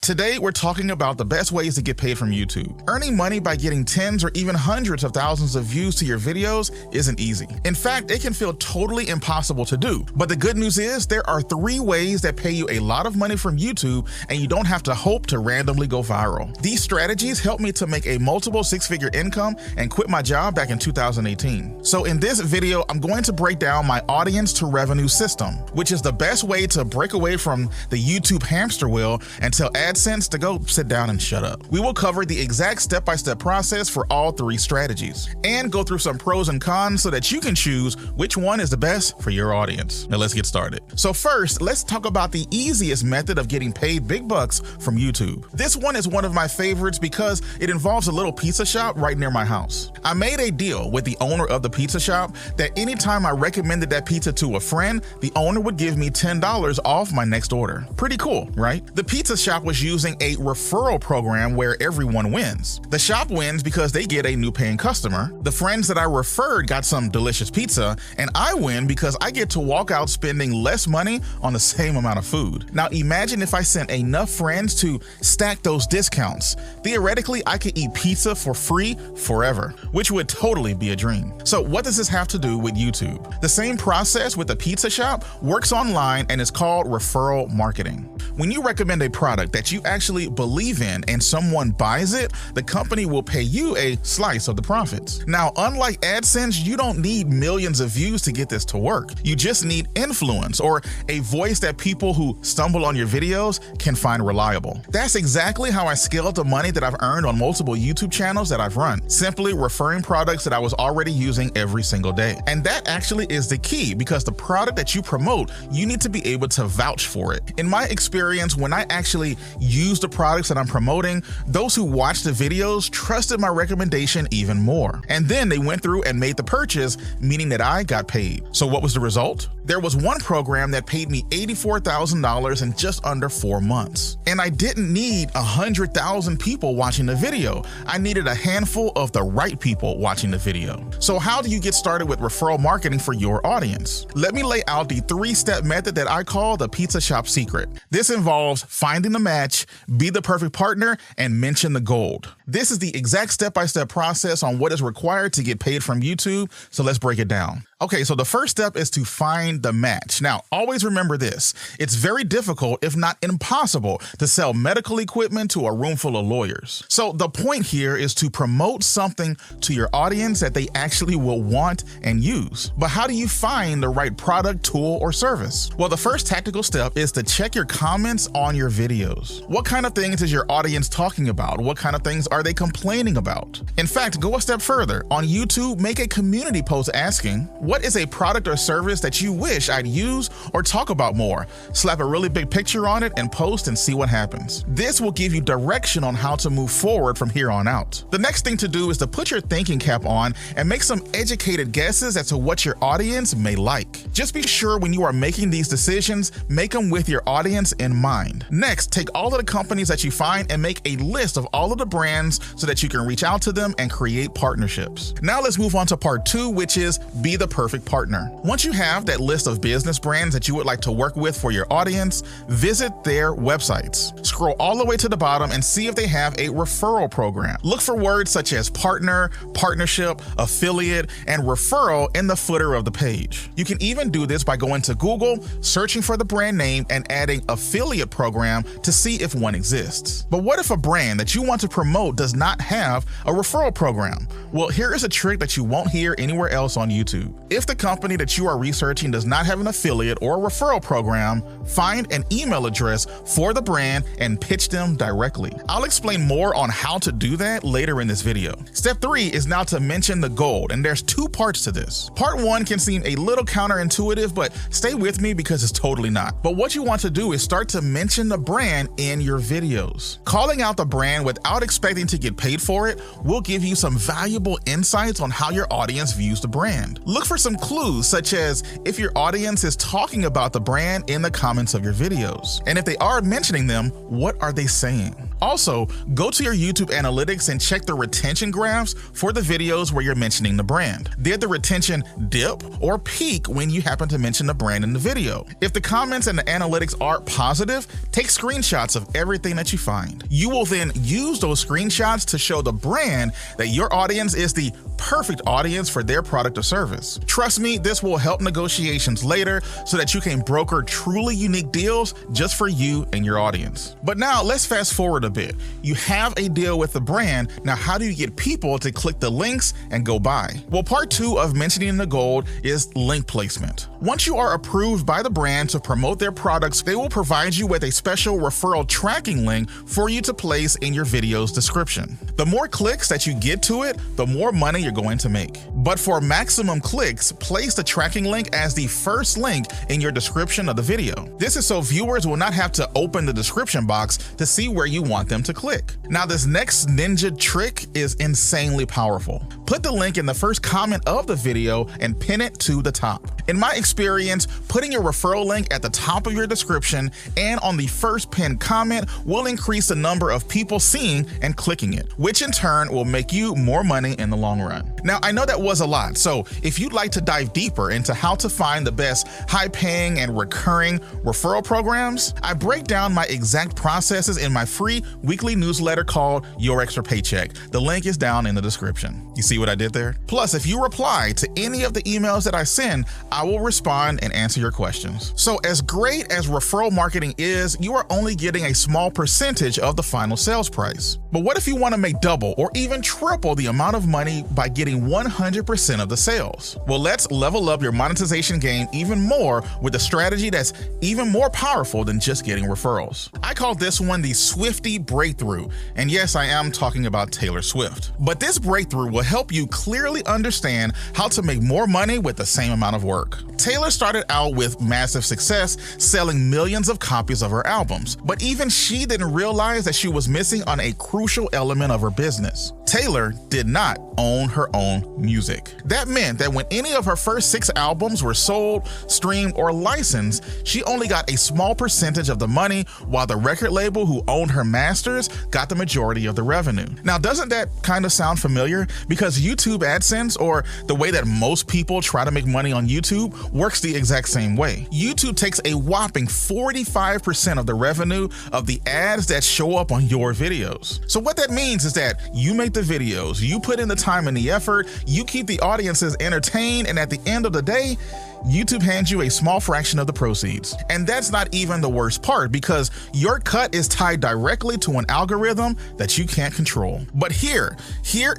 Today, we're talking about the best ways to get paid from YouTube. Earning money by getting tens or even hundreds of thousands of views to your videos isn't easy. In fact, it can feel totally impossible to do. But the good news is there are 3 ways that pay you a lot of money from YouTube, and you don't have to hope to randomly go viral. These strategies helped me to make a multiple 6-figure income and quit my job back in 2018. So in this video, I'm going to break down my audience to revenue system, which is the best way to break away from the YouTube hamster wheel and tell AdSense to go sit down and shut up. We will cover the exact step-by-step process for all 3 strategies and go through some pros and cons so that you can choose which one is the best for your audience. Now let's get started. So first, let's talk about the easiest method of getting paid big bucks from YouTube. This one is one of my favorites because it involves a little pizza shop right near my house. I made a deal with the owner of the pizza shop that anytime I recommended that pizza to a friend, the owner would give me $10 off my next order. Pretty cool, right? The pizza shop was using a referral program where everyone wins. The shop wins because they get a new paying customer. The friends that I referred got some delicious pizza, and I win because I get to walk out spending less money on the same amount of food. Now imagine if I sent enough friends to stack those discounts. Theoretically, I could eat pizza for free forever, which would totally be a dream. So what does this have to do with YouTube? The same process with the pizza shop works online and is called referral marketing. When you recommend a product that you actually believe in and someone buys it, the company will pay you a slice of the profits. Now, unlike AdSense, you don't need millions of views to get this to work. You just need influence or a voice that people who stumble on your videos can find reliable. That's exactly how I scaled the money that I've earned on multiple YouTube channels that I've run, simply referring products that I was already using every single day. And that actually is the key, because the product that you promote, you need to be able to vouch for it. In my experience, when I actually use the products that I'm promoting, those who watched the videos trusted my recommendation even more. And then they went through and made the purchase, meaning that I got paid. So what was the result? There was one program that paid me $84,000 in just under 4 months. And I didn't need 100,000 people watching the video. I needed a handful of the right people watching the video. So how do you get started with referral marketing for your audience? Let me lay out the 3-step method that I call the pizza shop secret. This involves finding the match, be the perfect partner, and mention the gold. This is the exact step-by-step process on what is required to get paid from YouTube, so let's break it down. Okay, so the first step is to find the match. Now, always remember this. It's very difficult, if not impossible, to sell medical equipment to a room full of lawyers. So the point here is to promote something to your audience that they actually will want and use. But how do you find the right product, tool, or service? Well, the first tactical step is to check your comments on your videos. What kind of things is your audience talking about? What kind of things are they complaining about? In fact, go a step further. On YouTube, make a community post asking, what is a product or service that you wish I'd use or talk about more? Slap a really big picture on it and post and see what happens. This will give you direction on how to move forward from here on out. The next thing to do is to put your thinking cap on and make some educated guesses as to what your audience may like. Just be sure when you are making these decisions, make them with your audience in mind. Next, take all of the companies that you find and make a list of all of the brands so that you can reach out to them and create partnerships. Now let's move on to part 2, which is be the perfect partner. Once you have that list of business brands that you would like to work with for your audience, visit their websites. Scroll all the way to the bottom and see if they have a referral program. Look for words such as partner, partnership, affiliate, and referral in the footer of the page. You can even do this by going to Google, searching for the brand name, and adding affiliate program to see if one exists. But what if a brand that you want to promote does not have a referral program? Well, here is a trick that you won't hear anywhere else on YouTube. If the company that you are researching does not have an affiliate or a referral program, find an email address for the brand and pitch them directly. I'll explain more on how to do that later in this video. Step 3 is now to mention the gold, and there's 2 parts to this. Part 1 can seem a little counterintuitive, but stay with me because it's totally not. But what you want to do is start to mention the brand in your videos. Calling out the brand without expecting to get paid for it will give you some valuable insights on how your audience views the brand. Look for some clues, such as if your audience is talking about the brand in the comments of your videos. And if they are mentioning them, what are they saying? Also, go to your YouTube analytics and check the retention graphs for the videos where you're mentioning the brand. Did the retention dip or peak when you happen to mention the brand in the video? If the comments and the analytics are positive, take screenshots of everything that you find. You will then use those screenshots to show the brand that your audience is the perfect audience for their product or service. Trust me, this will help negotiations later so that you can broker truly unique deals just for you and your audience. But now let's fast forward a bit. You have a deal with the brand. Now, how do you get people to click the links and go buy? Well, part 2 of mentioning the gold is link placement. Once you are approved by the brand to promote their products, they will provide you with a special referral tracking link for you to place in your video's description. The more clicks that you get to it, the more money you're going to make. But for maximum clicks, place the tracking link as the first link in your description of the video. This is so viewers will not have to open the description box to see where you want them to click. Now, this next ninja trick is insanely powerful. Put the link in the first comment of the video and pin it to the top. In my experience, putting your referral link at the top of your description and on the first pinned comment will increase the number of people seeing and clicking it, which in turn will make you more money in the long run. Now, I know that was a lot, so if you'd like to dive deeper into how to find the best high-paying and recurring referral programs, I break down my exact processes in my free weekly newsletter called Your Extra Paycheck. The link is down in the description. You see what I did there? Plus, if you reply to any of the emails that I send, I will respond and answer your questions. So as great as referral marketing is, you are only getting a small percentage of the final sales price. But what if you want to make double or even triple the amount of money by getting 100% of the sales? Well, let's level up your monetization game even more with a strategy that's even more powerful than just getting referrals. I call this one the Swiftie breakthrough. And yes, I am talking about Taylor Swift. But this breakthrough will help you clearly understand how to make more money with the same amount of work. Taylor started out with massive success, selling millions of copies of her albums. But even she didn't realize that she was missing on a crucial element of her business. Taylor did not own her own music. That meant that when any of her first 6 albums were sold, streamed, or licensed, she only got a small percentage of the money, while the record label who owned her masters got the majority of the revenue. Now, doesn't that kind of sound familiar? Because YouTube AdSense, or the way that most people try to make money on YouTube, works the exact same way. YouTube takes a whopping 45% of the revenue of the ads that show up on your videos. So what that means is that you make the videos, you put in the time and the effort, you keep the audiences entertained, and at the end of the day, YouTube hands you a small fraction of the proceeds. And that's not even the worst part, because your cut is tied directly to an algorithm that you can't control. But here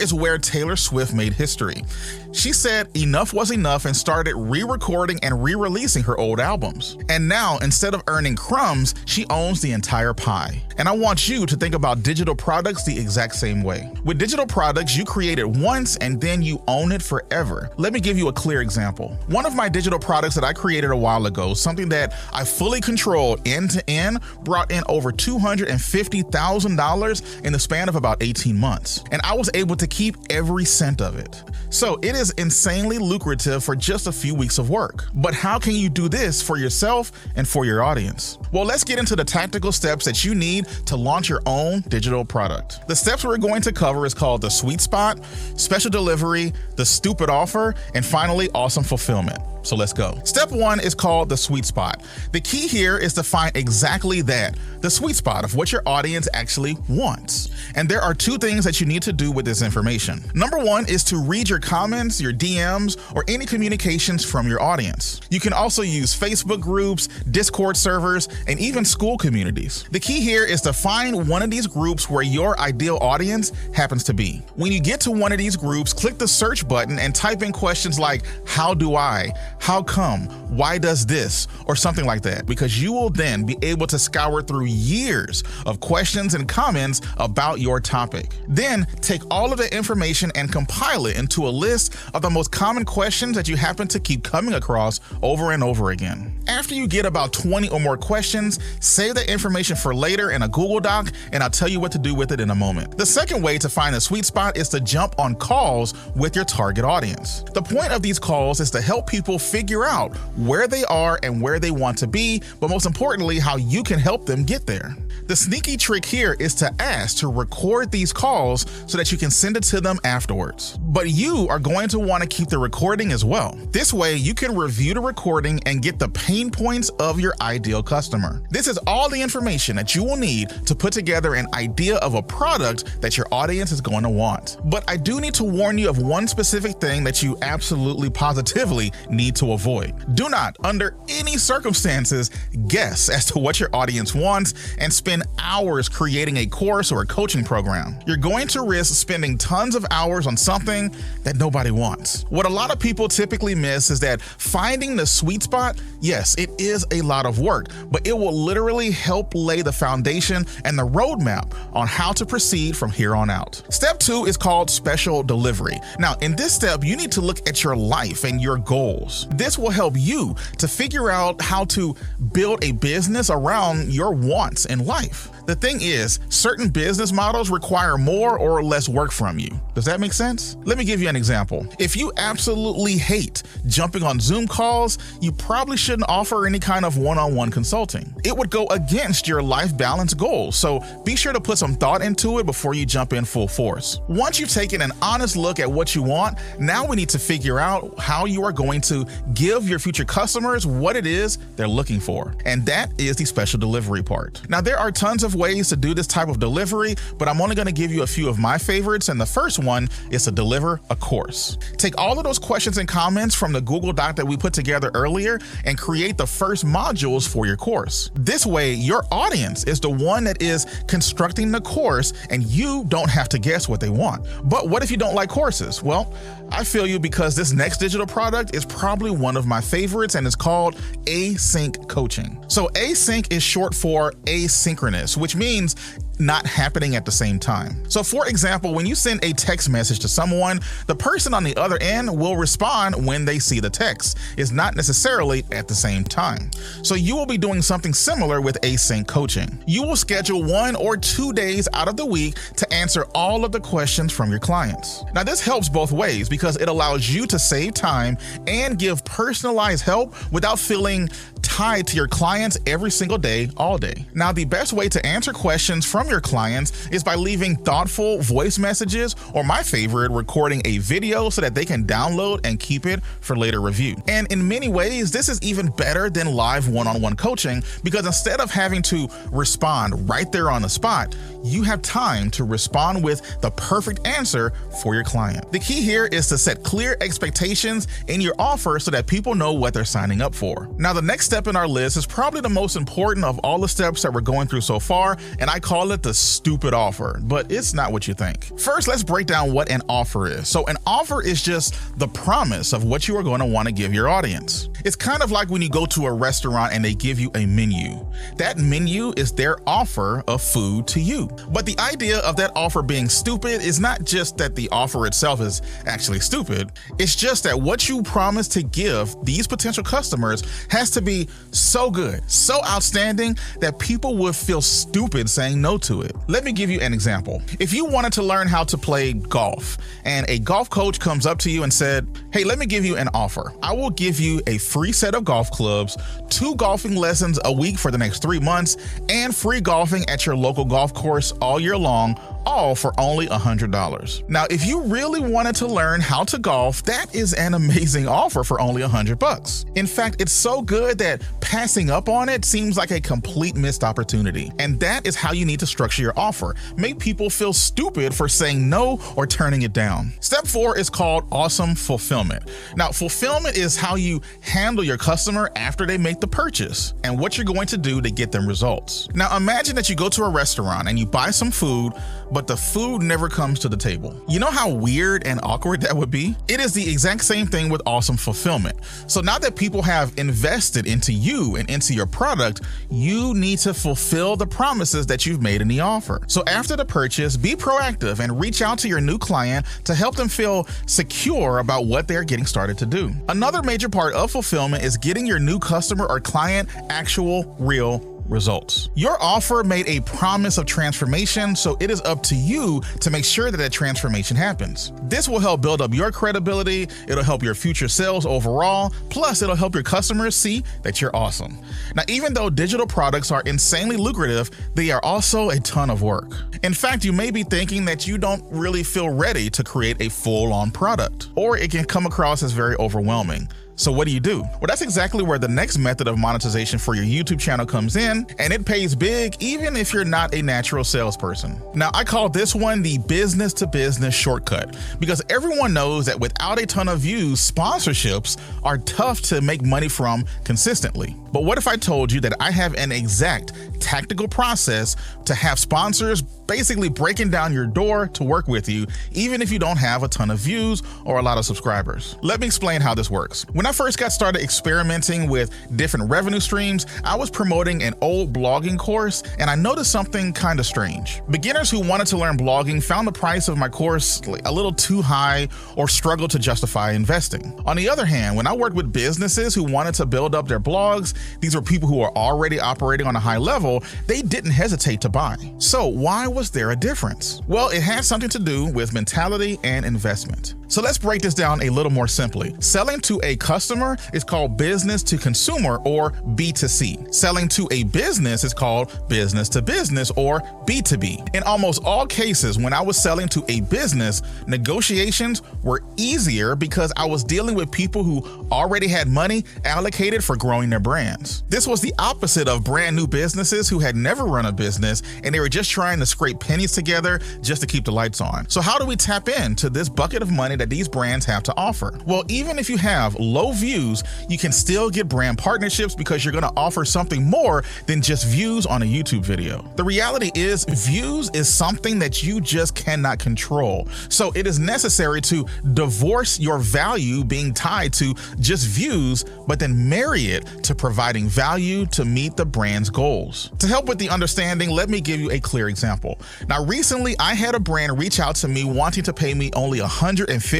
is where Taylor Swift made history. She said enough was enough and started re-recording and re-releasing her old albums. And now, instead of earning crumbs, she owns the entire pie. And I want you to think about digital products the exact same way. With digital products, you create it once and then you own it forever. Let me give you a clear example. One of my digital products that I created a while ago, something that I fully controlled end to end, brought in over $250,000 in the span of about 18 months. And I was able to keep every cent of it. So it is insanely lucrative for just a few weeks of work. But how can you do this for yourself and for your audience? Well, let's get into the tactical steps that you need to launch your own digital product. The steps we're going to cover is called the sweet spot, special delivery, the stupid offer, and finally, awesome fulfillment. So let's go. Step 1 is called the sweet spot. The key here is to find exactly that, the sweet spot of what your audience actually wants. And there are 2 things that you need to do with this information. Number 1 is to read your comments, your DMs, or any communications from your audience. You can also use Facebook groups, Discord servers, and even school communities. The key here is to find one of these groups where your ideal audience happens to be. When you get to one of these groups, click the search button and type in questions like, how do I? How come? Why does this? Or something like that, because you will then be able to scour through years of questions and comments about your topic. Then take all of the information and compile it into a list of the most common questions that you happen to keep coming across over and over again. After you get about 20 or more questions questions, save that information for later in a Google Doc, and I'll tell you what to do with it in a moment. The second way to find a sweet spot is to jump on calls with your target audience. The point of these calls is to help people figure out where they are and where they want to be, but most importantly, how you can help them get there. The sneaky trick here is to ask to record these calls so that you can send it to them afterwards. But you are going to want to keep the recording as well. This way, you can review the recording and get the pain points of your ideal customer. This is all the information that you will need to put together an idea of a product that your audience is going to want. But I do need to warn you of one specific thing that you absolutely positively need to avoid. Do not, under any circumstances, guess as to what your audience wants and spend hours creating a course or a coaching program. You're going to risk spending tons of hours on something that nobody wants. What a lot of people typically miss is that finding the sweet spot, yes, it is a lot of work, but it will literally help lay the foundation and the roadmap on how to proceed from here on out. Step 2 is called special delivery. Now, in this step, you need to look at your life and your goals. This will help you to figure out how to build a business around your wants in life. The thing is, certain business models require more or less work from you. Does that make sense? Let me give you an example. If you absolutely hate jumping on Zoom calls, you probably shouldn't offer any kind of one-on-one consulting. It would go against your life balance goals, so be sure to put some thought into it before you jump in full force. Once you've taken an honest look at what you want, now we need to figure out how you are going to give your future customers what it is they're looking for. And that is the special delivery part. Now, there are tons of ways to do this type of delivery, but I'm only going to give you a few of my favorites, and the first one is to deliver a course. Take all of those questions and comments from the Google Doc that we put together earlier and create the first modules for your course. This way, your audience is the one that is constructing the course and you don't have to guess what they want. But what if you don't like courses? Well, I feel you, because this next digital product is probably one of my favorites, and it's called async coaching. So async is short for asynchronous, which means not happening at the same time. So for example, when you send a text message to someone, the person on the other end will respond when they see the text. It's not necessarily at the same time. So you will be doing something similar with async coaching. You will schedule 1 or 2 days out of the week to answer all of the questions from your clients. Now, this helps both ways because it allows you to save time and give personalized help without feeling tied to your clients every single day, all day. Now, the best way to answer questions from your clients is by leaving thoughtful voice messages, or my favorite, recording a video so that they can download and keep it for later review. And in many ways, this is even better than live one-on-one coaching, because instead of having to respond right there on the spot, you have time to respond with the perfect answer for your client. The key here is to set clear expectations in your offer so that people know what they're signing up for. Now, the next step in our list is probably the most important of all the steps that we're going through so far, and I call it the stupid offer, but it's not what you think. First, let's break down what an offer is. So an offer is just the promise of what you are going to want to give your audience. It's kind of like when you go to a restaurant and they give you a menu. That menu is their offer of food to you. But the idea of that offer being stupid is not just that the offer itself is actually stupid. It's just that what you promise to give these potential customers has to be so good, so outstanding that people would feel stupid saying no to it. Let me give you an example. If you wanted to learn how to play golf and a golf coach comes up to you and said, "Hey, let me give you an offer. I will give you a free set of golf clubs, 2 golfing lessons a week for the next 3 months, and free golfing at your local golf course all year long, all for only $100. Now, if you really wanted to learn how to golf, that is an amazing offer for only $100. In fact, it's so good that passing up on it seems like a complete missed opportunity. And that is how you need to structure your offer. Make people feel stupid for saying no or turning it down. Step 4 is called awesome fulfillment. Now, fulfillment is how you handle your customer after they make the purchase and what you're going to do to get them results. Now, imagine that you go to a restaurant and you buy some food, but the food never comes to the table. You know how weird and awkward that would be? It is the exact same thing with awesome fulfillment. So now that people have invested into you and into your product, you need to fulfill the promises that you've made in the offer. So after the purchase, be proactive and reach out to your new client to help them feel secure about what they're getting started to do. Another major part of fulfillment is getting your new customer or client actual real results. Your offer made a promise of transformation, so it is up to you to make sure that that transformation happens. This will help build up your credibility, it'll help your future sales overall, plus it'll help your customers see that you're awesome. Now, even though digital products are insanely lucrative, they are also a ton of work. In fact, you may be thinking that you don't really feel ready to create a full-on product, or it can come across as very overwhelming. So what do you do? Well, that's exactly where the next method of monetization for your YouTube channel comes in, and it pays big even if you're not a natural salesperson. Now, I call this one the business-to-business shortcut, because everyone knows that without a ton of views, sponsorships are tough to make money from consistently. But what if I told you that I have an exact tactical process to have sponsors basically breaking down your door to work with you, even if you don't have a ton of views or a lot of subscribers? Let me explain how this works. When I first got started experimenting with different revenue streams, I was promoting an old blogging course, and I noticed something kind of strange. Beginners who wanted to learn blogging found the price of my course a little too high or struggled to justify investing. On the other hand, when I worked with businesses who wanted to build up their blogs, these were people who are already operating on a high level, they didn't hesitate to buy. So why was there a difference? Well, it has something to do with mentality and investment. So let's break this down a little more simply. Selling to a customer is called business to consumer, or B2C. Selling to a business is called business to business, or B2B. In almost all cases, when I was selling to a business, negotiations were easier because I was dealing with people who already had money allocated for growing their brands. This was the opposite of brand new businesses who had never run a business and they were just trying to scrape pennies together just to keep the lights on. So how do we tap into this bucket of money that these brands have to offer? Well, even if you have low views, you can still get brand partnerships because you're going to offer something more than just views on a YouTube video. The reality is, views is something that you just cannot control. So it is necessary to divorce your value being tied to just views, but then marry it to providing value to meet the brand's goals. To help with the understanding, let me give you a clear example. Now, recently I had a brand reach out to me wanting to pay me only $150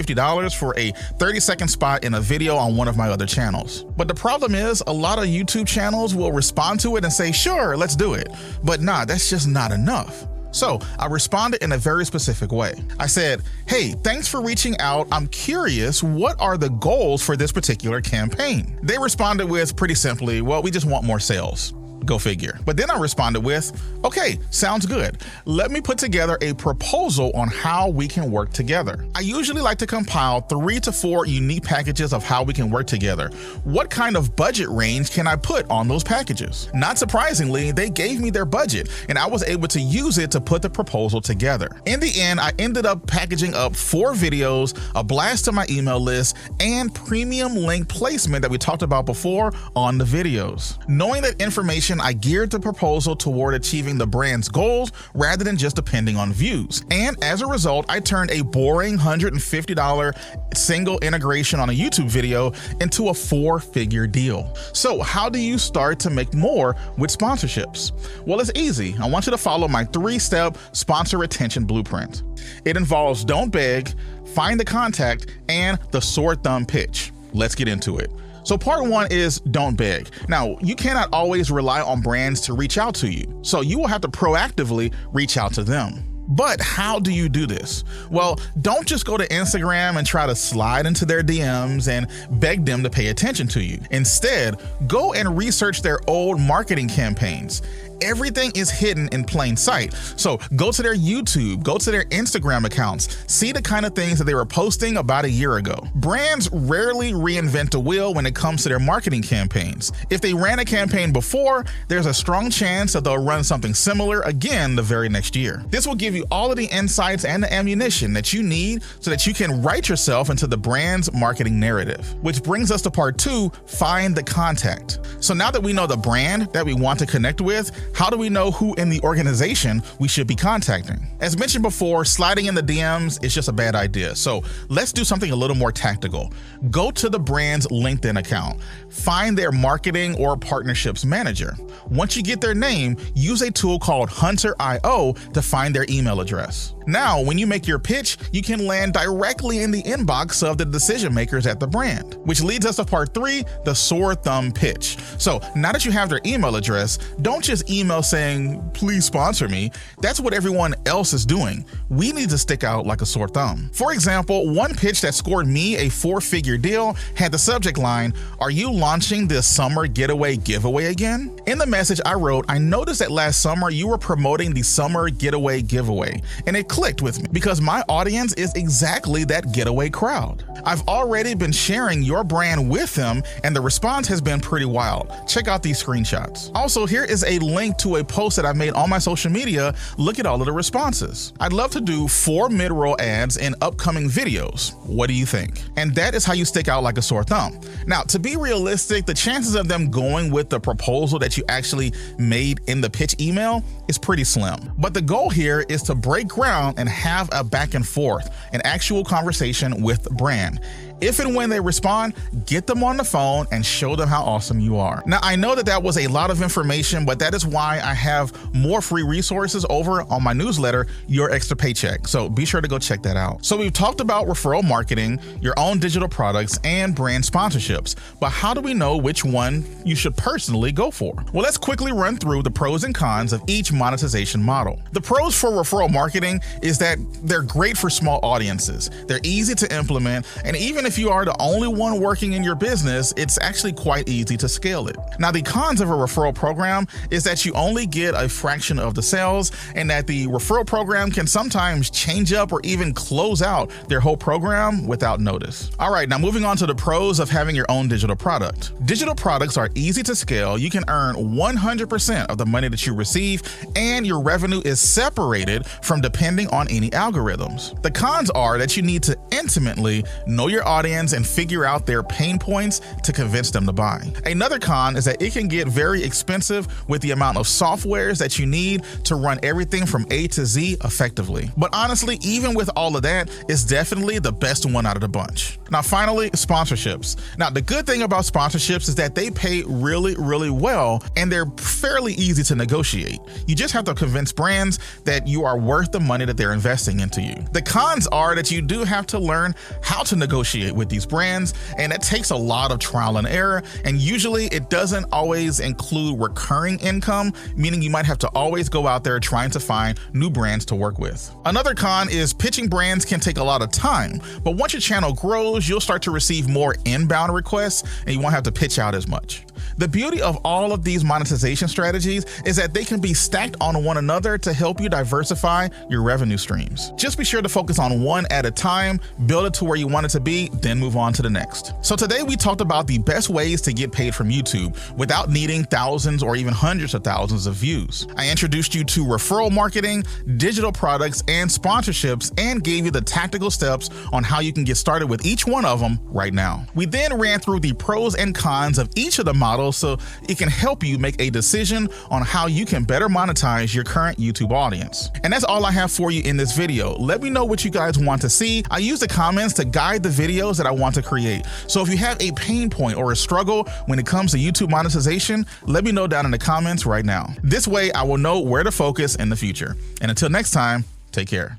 for a 30-second spot in a video on one of my other channels. But the problem is, a lot of YouTube channels will respond to it and say, sure, let's do it. But nah, that's just not enough. So I responded in a very specific way. I said, hey, thanks for reaching out. I'm curious, what are the goals for this particular campaign? They responded with pretty simply, well, we just want more sales. Go figure. But then I responded with, okay, sounds good. Let me put together a proposal on how we can work together. I usually like to compile 3 to 4 unique packages of how we can work together. What kind of budget range can I put on those packages? Not surprisingly, they gave me their budget and I was able to use it to put the proposal together. In the end, I ended up packaging up 4 videos, a blast to my email list, and premium link placement that we talked about before on the videos. Knowing that information, I geared the proposal toward achieving the brand's goals rather than just depending on views. And as a result, I turned a boring $150 single integration on a YouTube video into a 4-figure deal. So how do you start to make more with sponsorships? Well, it's easy. I want you to follow my 3-step sponsor retention blueprint. It involves don't beg, find the contact, and the sore thumb pitch. Let's get into it. So part 1 is don't beg. Now, you cannot always rely on brands to reach out to you, so you will have to proactively reach out to them. But how do you do this? Well, don't just go to Instagram and try to slide into their DMs and beg them to pay attention to you. Instead, go and research their old marketing campaigns. Everything is hidden in plain sight. So go to their YouTube, go to their Instagram accounts, see the kind of things that they were posting about a year ago. Brands rarely reinvent the wheel when it comes to their marketing campaigns. If they ran a campaign before, there's a strong chance that they'll run something similar again the very next year. This will give you all of the insights and the ammunition that you need so that you can write yourself into the brand's marketing narrative. Which brings us to part 2, find the contact. So now that we know the brand that we want to connect with, how do we know who in the organization we should be contacting? As mentioned before, sliding in the DMs is just a bad idea. So let's do something a little more tactical. Go to the brand's LinkedIn account, find their marketing or partnerships manager. Once you get their name, use a tool called Hunter.io to find their email address. Now, when you make your pitch, you can land directly in the inbox of the decision makers at the brand, which leads us to part 3, the sore thumb pitch. So now that you have their email address, don't just email saying, please sponsor me. That's what everyone else is doing. We need to stick out like a sore thumb. For example, one pitch that scored me a 4-figure deal had the subject line, "Are you launching this summer getaway giveaway again?" In the message I wrote, I noticed that last summer you were promoting the summer getaway giveaway, and it clicked with me because my audience is exactly that getaway crowd. I've already been sharing your brand with them, and the response has been pretty wild. Check out these screenshots. Also, here is a link to a post that I made on my social media. Look at all of the responses. I'd love to do 4 mid-roll ads in upcoming videos. What do you think? And that is how you stick out like a sore thumb. Now, to be realistic, the chances of them going with the proposal that you actually made in the pitch email is pretty slim. But the goal here is to break ground and have a back and forth, an actual conversation with the brand. If and when they respond, get them on the phone and show them how awesome you are. Now, I know that that was a lot of information, but that is why I have more free resources over on my newsletter, Your Extra Paycheck. So be sure to go check that out. So we've talked about referral marketing, your own digital products, and brand sponsorships. But how do we know which one you should personally go for? Well, let's quickly run through the pros and cons of each monetization model. The pros for referral marketing is that they're great for small audiences. They're easy to implement, and even if you are the only one working in your business, it's actually quite easy to scale it. Now, the cons of a referral program is that you only get a fraction of the sales, and that the referral program can sometimes change up or even close out their whole program without notice. All right, now moving on to the pros of having your own digital product. Digital products are easy to scale. You can earn 100% of the money that you receive, and your revenue is separated from depending on any algorithms. The cons are that you need to intimately know your audience and figure out their pain points to convince them to buy. Another con is that it can get very expensive with the amount of softwares that you need to run everything from A to Z effectively. But honestly, even with all of that, it's definitely the best one out of the bunch. Now, finally, sponsorships. Now, the good thing about sponsorships is that they pay really, really well, and they're fairly easy to negotiate. You just have to convince brands that you are worth the money that they're investing into you. The cons are that you do have to learn how to negotiate with these brands, and it takes a lot of trial and error, and usually it doesn't always include recurring income, meaning you might have to always go out there trying to find new brands to work with. Another con is pitching brands can take a lot of time, but once your channel grows, you'll start to receive more inbound requests and you won't have to pitch out as much. The beauty of all of these monetization strategies is that they can be stacked on one another to help you diversify your revenue streams. Just be sure to focus on one at a time, build it to where you want it to be, then move on to the next. So today we talked about the best ways to get paid from YouTube without needing thousands or even hundreds of thousands of views. I introduced you to referral marketing, digital products, and sponsorships, and gave you the tactical steps on how you can get started with each one of them right now. We then ran through the pros and cons of each of the models so it can help you make a decision on how you can better monetize your current YouTube audience. And that's all I have for you in this video. Let me know what you guys want to see. I use the comments to guide the videos that I want to create. So if you have a pain point or a struggle when it comes to YouTube monetization, let me know down in the comments right now. This way I will know where to focus in the future. And until next time, take care.